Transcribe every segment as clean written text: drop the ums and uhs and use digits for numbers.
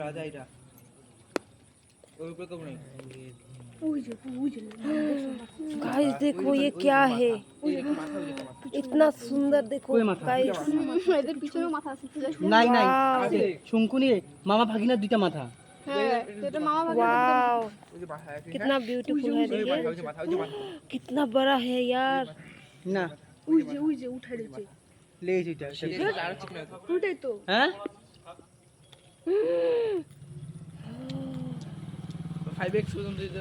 রাজা এটা ওই উপরে কম নেই। गाइस देखो ये क्या है, इतना सुंदर देखो गाइस। এদের পিছনেও মাথা আছে। নাই নাই আছে শঙ্কুনি মামা ভাগিনা দুইটা মাথা। হ্যাঁ এটা মামা ভাগে वाओ ওই যে মাথা আছে कितना ब्यूटीफुल है, ওই देखिए মাথা ওই যে মাথা कितना बड़ा है यार। না ওই যে উঠাই দিয়েছে। লেজ এটা আর ঠিক না ওটাই তো। হ্যাঁ 5x পর্যন্ত দিত।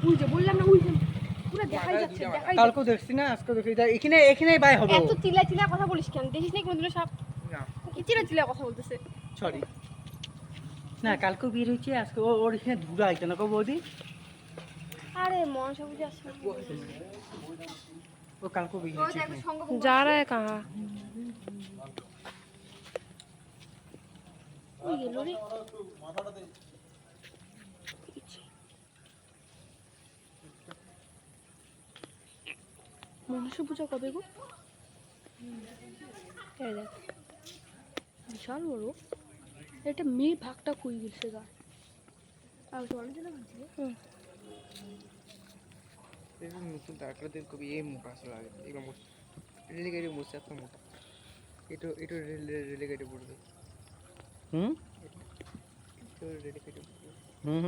ওই যে বললাম না ওই যে পুরো দেখাই যাচ্ছে দেখাই কালকেও দেখছি না আজকে দেখি এটা এখানে এখানেই বাই হবে। এত চিল্লা চিল্লা কথা বলিস কেন? দেখিস না কোনদিন সাপ না কি চিল্লা চিল্লা কথা বলতেছে? সরি না কালকেও বের হয়েছে আজকে ওর এখানে ধুরা আইতো না কো বৌদি আরে মনসা বুঝে আসছে। ও কালকেও বের ও হয়েছে দেখো সঙ্গ जा रहा है कहाँ? ওই গেল রে। মনসা পূজা কবে গো? এই দেখ বিশাল বড়। এটা মেয়ে ভাগটা কই গেছে গা? আর তো অনেক জানা আছে। এটা নতুন তারকাদের কবি এই মুখ আসলে লাগে এগুলো মুখ রেলিগেটে মুখ এত মোটা এটা এটা রেলিগেটে পড়বে হুম তো রেলিগেটে পড়বে হুম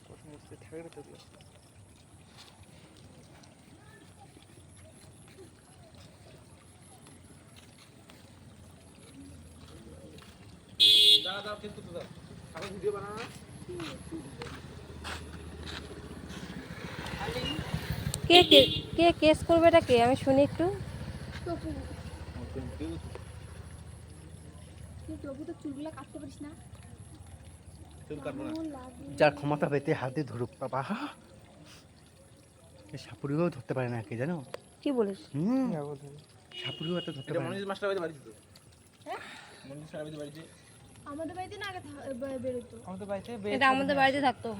কত মুখতে থাকে তো দাদা কিন্তু তো আমি ভিডিও বানানো না কে কে কে কেস করবে এটা কে? আমি শুনি একটু। তুই তবু তো চুলগুলো কাটতে পারিস না? যার ক্ষমতা পেতে হাতে ধরুক বাবা সাপুরিও ধরতে পারে না কে জানো? কি বলিস? সাপুরিও এত ধরতে এটা পারে না। মনিজ মাস্টার বাড়ি তো হ্যাঁ মনিজ মাস্টার বাড়ি আমাদের বাড়িতে না আগে বেরোতো। আমাদের বাড়িতে এটা আমাদের বাড়িতে থাকতো,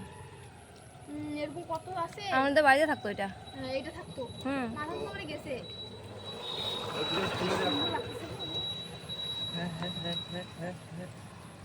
এরকম কত আছে? আমাদের বাড়িতে থাকতো এটা। হ্যাঁ, এটা থাকতো। হুম না থাকতো করে গেছে। হ্যাঁ হ্যাঁ হ্যাঁ হ্যাঁ